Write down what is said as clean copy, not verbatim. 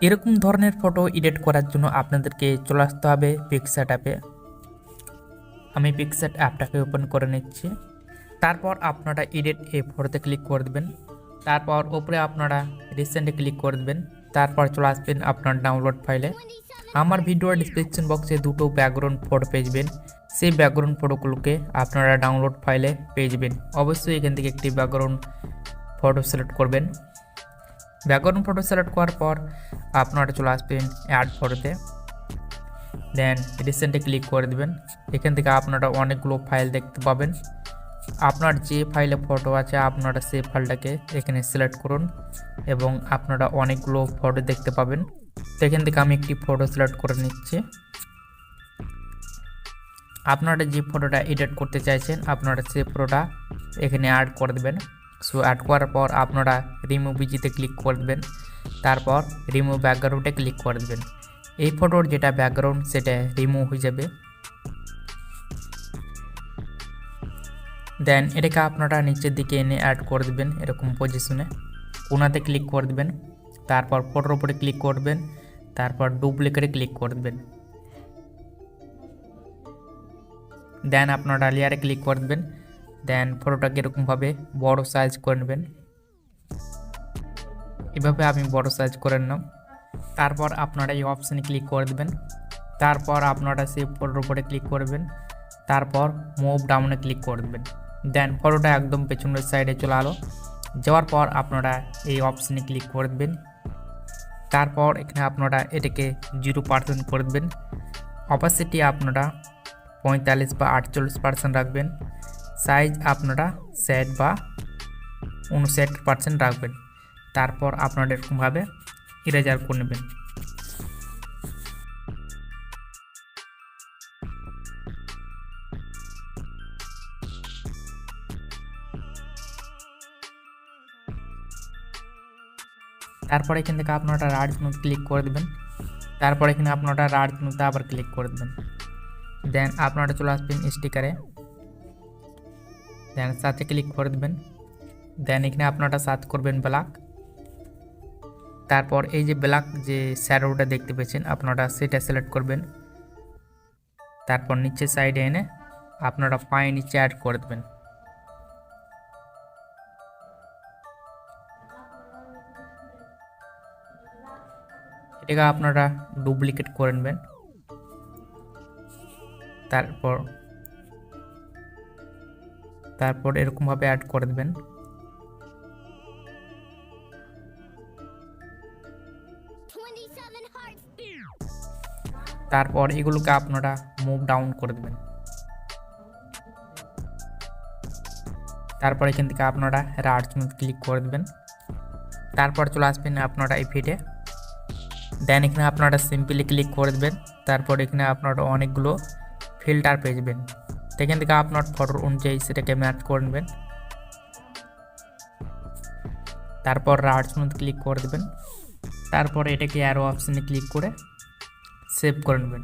এরকম ধরনের photo edit করার জন্য আপনাদেরকে চলে আসতে হবে পিক্সআর্ট অ্যাপে। আমি পিক্সআর্ট অ্যাপটাকে ওপেন করে নিচ্ছি। তারপর আপনারা এডিট এই ফটোতে ক্লিক করে দেবেন। তারপর উপরে আপনারা রিসেন্টে ক্লিক করে দেবেন। তারপর চলে আসবেন আপনার ডাউনলোড ফাইলে। আমার ভিডিওর ডিসক্রিপশন বক্সে দুটো ব্যাকগ্রাউন্ড ফটো পেয়ে যাবেন। সেই ব্যাকগ্রাউন্ড ফটোগুলোকে আপনারা ডাউনলোড ফাইলে পেয়ে যাবেন। অবশ্যই এখান থেকে একটি ব্যাকগ্রাউন্ড ফটো সিলেক্ট করবেন। ব্যাকগ্রাউন্ড ফটো সিলেক্ট করার পর আপনারা চলে আসবেন অ্যাড ফটোতে। দেন রিসেন্টে ক্লিক করে দেবেন। এখান থেকে আপনারা অনেকগুলো ফাইল দেখতে পাবেন। আপনার যে ফাইলে ফটো আছে আপনারা সেই ফাইলটাকে এখানে সিলেক্ট করুন এবং আপনারা অনেকগুলো ফটো দেখতে পাবেন। তো এখান থেকে আমি একটি ফটো সিলেক্ট করে নিচ্ছি। আপনারা যে ফটোটা এডিট করতে চাইছেন আপনারা সেই ফটোটা এখানে অ্যাড করে দেবেন। সো অ্যাড করার পর আপনারা রিমুভ ইজিতে ক্লিক করে দেবেন। তারপর রিমুভ ব্যাকগ্রাউন্ডে ক্লিক করে দেবেন। এই ফটোর যেটা ব্যাকগ্রাউন্ড সেটা রিমুভ হয়ে যাবে। দেন এটাকে আপনারা নিচের দিকে এনে অ্যাড করে দেবেন এরকম পজিশনে। কোনাতে ক্লিক করে দেবেন। তারপর ফটোর উপরে ক্লিক করবেন। তারপর ডুপ্লিকেটে ক্লিক করে দেবেন। দেন আপনারা লেয়ারে ক্লিক করে দেবেন। দেন ফটোটাকে এরকমভাবে বড় সাইজ করে নেবেন। এভাবে আমি বড় সাইজ করে নিলাম। তারপর আপনারা এই অপশানে ক্লিক করে দেবেন। তারপর আপনারা সেই ফটোর উপরে ক্লিক করবেন। তারপর মুভ ডাউনে ক্লিক করে দেবেন। দেন ফটোটা একদম পেছনের সাইডে চলে এলো। যাওয়ার পর আপনারা এই অপশানে ক্লিক করে দেবেন। তারপর এখানে আপনারা এটাকে 0% করে দেবেন। অপাসিটি আপনারা 45 বা 48% রাখবেন। সাইজ আপনারা 60 বা 59% রাখবেন। তারপর আপনারা এরকমভাবে ইরেজার করে নেবেন। তারপর এখান থেকে আপনারা রাইট চিহ্নতে ক্লিক করে দেবেন। তারপর এখানে আপনারা রাইট চিহ্নতে আবার ক্লিক করে দেবেন। দেন আপনারা চলে আসবেন স্টিকারে। দেন সাথে ক্লিক করে দেবেন। দেন এখানে আপনারা সার্চ করবেন ব্ল্যাক। তারপর এই যে ব্ল্যাক যে শ্যাডোটা দেখতে পেয়েছেন আপনারা সেটা সিলেক্ট করবেন। তারপর নিচে সাইডে এনে আপনারা পায়ে নিচে অ্যাড করে দেবেন। এটাকে আপনারা ডুপ্লিকেট করে নেবেন। তারপর এরকমভাবে অ্যাড করে দেবেন। তারপর এগুলোকে আপনারা মুভ ডাউন করে দেবেন। তারপর এখান থেকে আপনারা রাইট চিহ্নতে ক্লিক করে দেবেন। তারপর চলে আসবেন আপনারা এই ফিডে। দেন এখানে আপনারা সিম্পলি ক্লিক করে দেবেন। তারপর এখানে আপনারা অনেকগুলো ফিল্টার পেয়ে যাবেন। এখান থেকে আপনার ফটোর অনুযায়ী সেটাকে ম্যাচ করে নেবেন। তারপর রাইট চিহ্নতে ক্লিক করে দেবেন। তারপর এটাকে অ্যারো অপশনে ক্লিক করে সেভ করে নেবেন।